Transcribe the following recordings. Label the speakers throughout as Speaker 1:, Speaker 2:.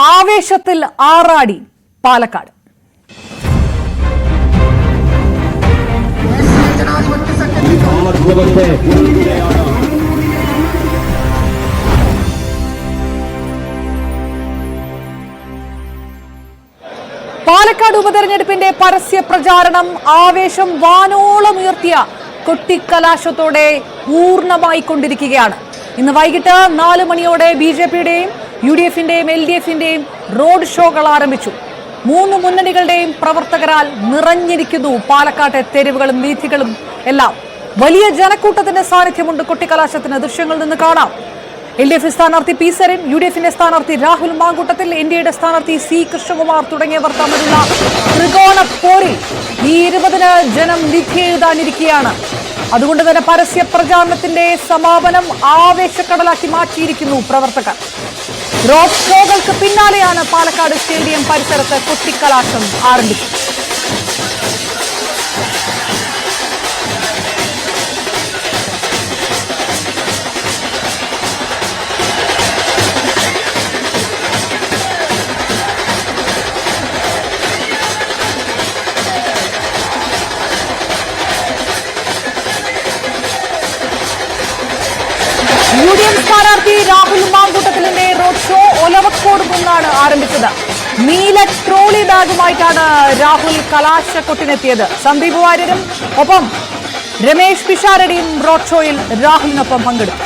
Speaker 1: ആവേശത്തിൽ ആറാടി പാലക്കാട്. പാലക്കാട് ഉപതെരഞ്ഞെടുപ്പിന്റെ പരസ്യ പ്രചാരണം ആവേശം വാനോളം ഉയർത്തിയ കൊട്ടിക്കലാശത്തോടെ പൂർണ്ണമായിക്കൊണ്ടിരിക്കുകയാണ്. ഇന്ന് വൈകിട്ട് 4 മണിയോടെ BJPയുടെയും UDFന്റെയും LDFന്റെയും റോഡ് ഷോകൾ ആരംഭിച്ചു. 3 മുന്നണികളുടെയും പ്രവർത്തകരാൽ നിറഞ്ഞിരിക്കുന്നു പാലക്കാട്ടെ തെരുവുകളും വീഥികളും എല്ലാം. വലിയ ജനക്കൂട്ടത്തിന്റെ സാന്നിധ്യമുണ്ട് കൊട്ടിക്കലാശത്തിന്. ദൃശ്യങ്ങളിൽ നിന്ന് കാണാം. LDF സ്ഥാനാർത്ഥി P. സരിൻ, UDFന്റെ സ്ഥാനാർത്ഥി രാഹുൽ മാങ്കൂട്ടത്തിൽ, NDAയുടെ സ്ഥാനാർത്ഥി C. കൃഷ്ണകുമാർ തുടങ്ങിയവർ തമ്മിലുള്ള ത്രികോണ പോരിൽ ഈ 20-ന് ജനം വിധിയെഴുതാനിരിക്കുകയാണ്. അതുകൊണ്ട് തന്നെ പരസ്യ പ്രചാരണത്തിന്റെ സമാപനം ആവേശക്കടലാക്കി മാറ്റിയിരിക്കുന്നു പ്രവർത്തകർ. റോഡ് ഷോകൾക്ക് പിന്നാലെയാണ് പാലക്കാട് സ്റ്റേഡിയം പരിസരത്ത് കൊട്ടിക്കലാശം ആരംഭിച്ചത്. UDF സ്ഥാനാർത്ഥി രാഹുൽ മാങ്കൂട്ടത്തിലിന്റെ റോഡ് ഷോ ഒലവക്കോട് നിന്നാണ് ആരംഭിച്ചത്. നീല ട്രോളി ബാഗുമായിട്ടാണ് രാഹുൽ കലാശക്കൊട്ടിനെത്തിയത്. സന്ദീപ് വാര്യരും ഒപ്പം രമേശ് പിഷാരടിയും റോഡ് ഷോയിൽ രാഹുലിനൊപ്പം പങ്കെടുത്തു.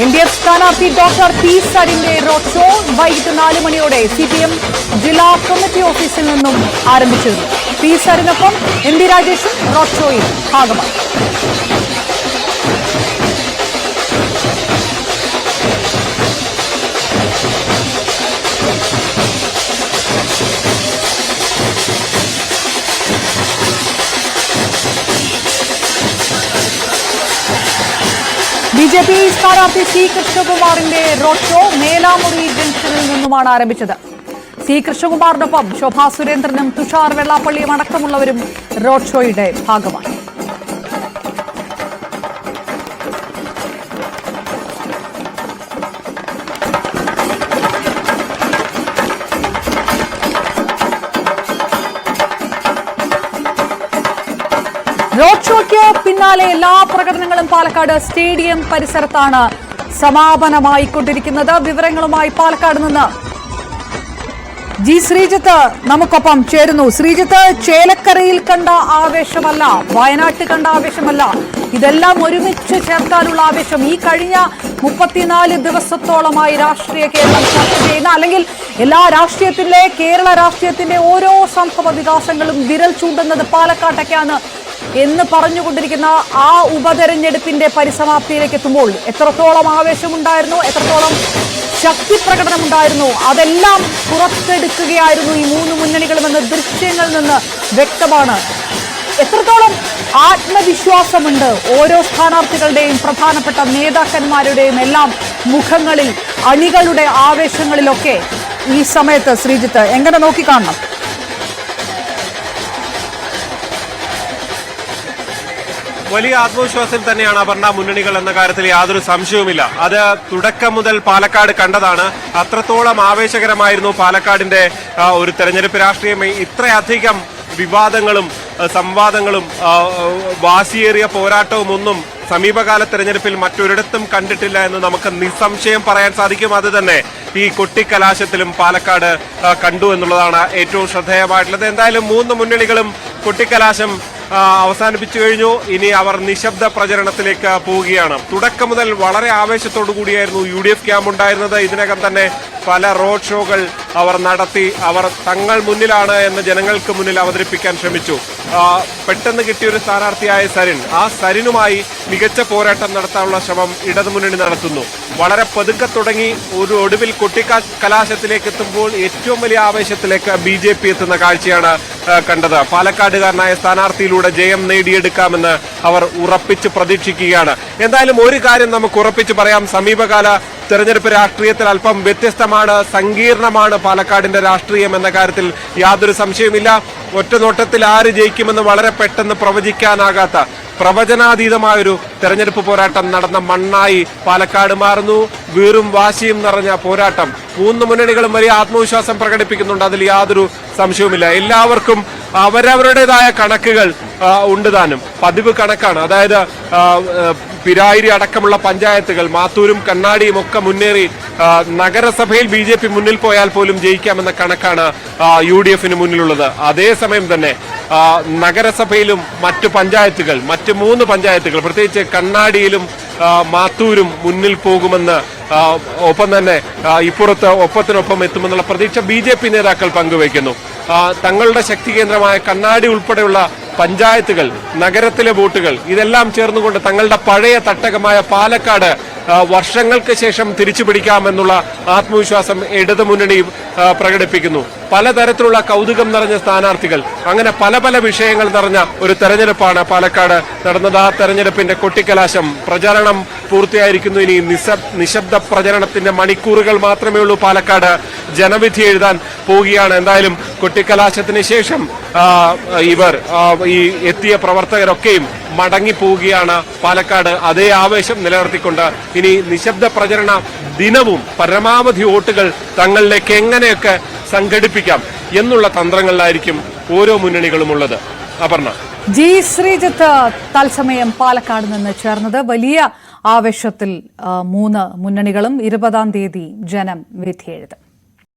Speaker 1: LDF സ്ഥാനാർത്ഥി ഡോക്ടർ P. സരിന്റെ റോഡ് ഷോ വൈകിട്ട് 4 മണിയോടെ CPM ജില്ലാ കമ്മിറ്റി ഓഫീസിൽ നിന്നും ആരംഭിച്ചിരുന്നു. P. സരിനൊപ്പം MB രാജേഷും റോഡ് ഷോയിൽ ഭാഗമായി. BJP സ്ഥാനാർത്ഥി C. കൃഷ്ണകുമാറിന്റെ റോഡ് ഷോ മേലാമുറി ജംഗ്ഷനിൽ നിന്നുമാണ് ആരംഭിച്ചത്. C. കൃഷ്ണകുമാറിനൊപ്പം ശോഭാ സുരേന്ദ്രനും തുഷാർ വെള്ളാപ്പള്ളിയും അടക്കമുള്ളവരും റോഡ് ഷോയുടെ ഭാഗമായി. റോഡ് ഷോയ്ക്ക് പിന്നാലെ എല്ലാ പ്രകടനങ്ങളും പാലക്കാട് സ്റ്റേഡിയം പരിസരത്താണ് സമാപനമായിക്കൊണ്ടിരിക്കുന്നത്. വിവരങ്ങളുമായി പാലക്കാട് നിന്ന് ശ്രീജിത്ത് നമുക്കൊപ്പം ചേരുന്നു. ശ്രീജിത്ത്, ചേലക്കരയിൽ കണ്ട ആവേശമല്ല, വയനാട്ട് കണ്ട ആവേശമല്ല, ഇതെല്ലാം ഒരുമിച്ച് ചേർക്കാനുള്ള ആവേശം ഈ കഴിഞ്ഞ 34 ദിവസത്തോളമായി രാഷ്ട്രീയ കേരളം ചർച്ച ചെയ്യുന്ന, അല്ലെങ്കിൽ എല്ലാ കേരള രാഷ്ട്രീയത്തിന്റെ ഓരോ സംഭവ വികാസങ്ങളും വിരൽ ചൂണ്ടുന്നത് പാലക്കാട്ടേക്കാണ് എന്ന് പറഞ്ഞുകൊണ്ടിരിക്കുന്ന ആ ഉപതെരഞ്ഞെടുപ്പിന്റെ പരിസമാപ്തിയിലേക്ക് എത്തുമ്പോൾ എത്രത്തോളം ആവേശമുണ്ടായിരുന്നു, എത്രത്തോളം ശക്തി പ്രകടനമുണ്ടായിരുന്നു, അതെല്ലാം പുറത്തെടുക്കുകയായിരുന്നു ഈ 3 മുന്നണികളുമെന്ന് ദൃശ്യങ്ങളിൽ നിന്ന് വ്യക്തമാണ്. എത്രത്തോളം ആത്മവിശ്വാസമുണ്ട് ഓരോ സ്ഥാനാർത്ഥികളുടെയും പ്രധാനപ്പെട്ട നേതാക്കന്മാരുടെയും എല്ലാം മുഖങ്ങളിൽ, അണികളുടെ ആവേശങ്ങളിലൊക്കെ ഈ സമയത്ത് ശ്രീജിത്ത് എങ്ങനെ നോക്കിക്കാണണം?
Speaker 2: വലിയ ആത്മവിശ്വാസത്തിൽ തന്നെയാണ് അപർണ മുന്നണികൾ എന്ന കാര്യത്തിൽ യാതൊരു സംശയവുമില്ല. അത് തുടക്കം മുതൽ പാലക്കാട് കണ്ടതാണ്. അത്രത്തോളം ആവേശകരമായിരുന്നു പാലക്കാടിന്റെ ഒരു തെരഞ്ഞെടുപ്പ് രാഷ്ട്രീയം. ഇത്രയധികം വിവാദങ്ങളും സംവാദങ്ങളും വാശിയേറിയ പോരാട്ടവും ഒന്നും സമീപകാല തെരഞ്ഞെടുപ്പിൽ മറ്റൊരിടത്തും കണ്ടിട്ടില്ല എന്ന് നമുക്ക് നിസ്സംശയം പറയാൻ സാധിക്കും. അത് തന്നെ ഈ കൊട്ടിക്കലാശത്തിലും പാലക്കാട് കണ്ടു എന്നുള്ളതാണ് ഏറ്റവും ശ്രദ്ധേയമായിട്ടുള്ളത്. എന്തായാലും 3 മുന്നണികളും കൊട്ടിക്കലാശം അവസാനിപ്പിച്ചു കഴിഞ്ഞു. ഇനി അവർ നിശബ്ദ പ്രചരണത്തിലേക്ക് പോവുകയാണ്. തുടക്കം മുതൽ വളരെ ആവേശത്തോടു കൂടിയായിരുന്നു UDF ക്യാമ്പ് ഉണ്ടായിരുന്നത്. ഇതിനകം തന്നെ പല റോഡ് ഷോകൾ അവർ നടത്തി. അവർ തങ്ങൾ മുന്നിലാണ് എന്ന് ജനങ്ങൾക്ക് മുന്നിൽ അവതരിപ്പിക്കാൻ ശ്രമിച്ചു. പെട്ടെന്ന് കിട്ടിയൊരു സ്ഥാനാർത്ഥിയായ സരിൻ, ആ സരിനുമായി മികച്ച പോരാട്ടം നടത്താനുള്ള ശ്രമം ഇടതുമുന്നണി നടത്തുന്നു. വളരെ പതുക്കെ തുടങ്ങി ഒരു ഒടുവിൽ കൊട്ടിക്കലാശത്തിലേക്ക് എത്തുമ്പോൾ ഏറ്റവും വലിയ ആവേശത്തിലേക്ക് BJP എത്തുന്ന കാഴ്ചയാണ് കണ്ടത്. പാലക്കാടുകാരനായ സ്ഥാനാർത്ഥിയിലൂടെ ജയം നേടിയെടുക്കാമെന്ന് അവർ ഉറപ്പിച്ച് പ്രതീക്ഷിക്കുകയാണ്. എന്തായാലും ഒരു കാര്യം നമുക്ക് ഉറപ്പിച്ച് പറയാം, സമീപകാല തെരഞ്ഞെടുപ്പ് രാഷ്ട്രീയത്തിൽ അല്പം വ്യത്യസ്തമാണ്, സങ്കീർണമാണ് പാലക്കാടിന്റെ രാഷ്ട്രീയം എന്ന കാര്യത്തിൽ യാതൊരു സംശയവുമില്ല. ഒറ്റ നോട്ടത്തിൽ ആര് ജയിക്കുമെന്ന് വളരെ പെട്ടെന്ന് പ്രവചിക്കാനാകാത്ത പ്രവചനാതീതമായൊരു തെരഞ്ഞെടുപ്പ് പോരാട്ടം നടന്ന മണ്ണായി പാലക്കാട് മാറുന്നു. വീറും വാശിയും നിറഞ്ഞ പോരാട്ടം. മൂന്ന് മുന്നണികളും വലിയ ആത്മവിശ്വാസം പ്രകടിപ്പിക്കുന്നുണ്ട്, അതിൽ യാതൊരു സംശയവുമില്ല. എല്ലാവർക്കും അവരവരുടേതായ കണക്കുകൾ ഉണ്ട് താനും. പതിവ് കണക്കാണ്. അതായത് പിരായിരി അടക്കമുള്ള പഞ്ചായത്തുകൾ, മാത്തൂരും കണ്ണാടിയും ഒക്കെ മുന്നേറി നഗരസഭയിൽ BJP മുന്നിൽ പോയാൽ പോലും ജയിക്കാമെന്ന കണക്കാണ് UDFന് മുന്നിലുള്ളത്. അതേസമയം തന്നെ നഗരസഭയിലും മറ്റു പഞ്ചായത്തുകൾ, മറ്റ് 3 പഞ്ചായത്തുകൾ, പ്രത്യേകിച്ച് കണ്ണാടിയിലും മാത്തൂരും മുന്നിൽ പോകുമെന്ന്, ഒപ്പം തന്നെ ഇപ്പുറത്ത് ഒപ്പത്തിനൊപ്പം എത്തുമെന്നുള്ള പ്രതീക്ഷ BJP നേതാക്കൾ പങ്കുവയ്ക്കുന്നു. തങ്ങളുടെ ശക്തി കേന്ദ്രമായ കണ്ണാടി ഉൾപ്പെടെയുള്ള പഞ്ചായത്തുകൾ, നഗരത്തിലെ വോട്ടുകൾ ഇതെല്ലാം ചേർന്നുകൊണ്ട് തങ്ങളുടെ പഴയ തട്ടകമായ പാലക്കാട് വർഷങ്ങൾക്ക് ശേഷം തിരിച്ചു പിടിക്കാമെന്നുള്ള ആത്മവിശ്വാസം ഇടതുമുന്നണി പ്രകടിപ്പിക്കുന്നു. പലതരത്തിലുള്ള കൗതുകം നിറഞ്ഞ സ്ഥാനാർത്ഥികൾ, അങ്ങനെ പല പല വിഷയങ്ങൾ നിറഞ്ഞ ഒരു തെരഞ്ഞെടുപ്പാണ് പാലക്കാട് നടന്നത്. ആ തെരഞ്ഞെടുപ്പിന്റെ കൊട്ടിക്കലാശം. പ്രചരണം പൂർത്തിയായിരിക്കുന്നു. ഇനി നിശബ്ദ പ്രചരണത്തിന്റെ മണിക്കൂറുകൾ മാത്രമേ ഉള്ളൂ. പാലക്കാട് ജനവിധി എഴുതാൻ പോവുകയാണ്. എന്തായാലും കൊട്ടിക്കലാശത്തിന് ശേഷം ഇവർ ഈ എത്തിയ പ്രവർത്തകരൊക്കെയും മടങ്ങിപ്പോവുകയാണ് പാലക്കാട്. അതേ ആവേശം നിലനിർത്തിക്കൊണ്ട് ഇനി നിശബ്ദ പ്രചരണ ദിനവും പരമാവധി വോട്ടുകൾ തങ്ങളിലേക്ക് എങ്ങനെയൊക്കെ സംഘടിപ്പിക്കാം എന്നുള്ള തന്ത്രങ്ങളിലായിരിക്കും ഓരോ മുന്നണികളും ഉള്ളത്. അപർണ.
Speaker 1: ജി ശ്രീജിത്ത് തത്സമയം പാലക്കാട് നിന്ന് ചേർന്നത്. വലിയ ആവേശത്തിൽ 3 മുന്നണികളും 20-ാം തീയതി ജനം വിധി എഴുതും.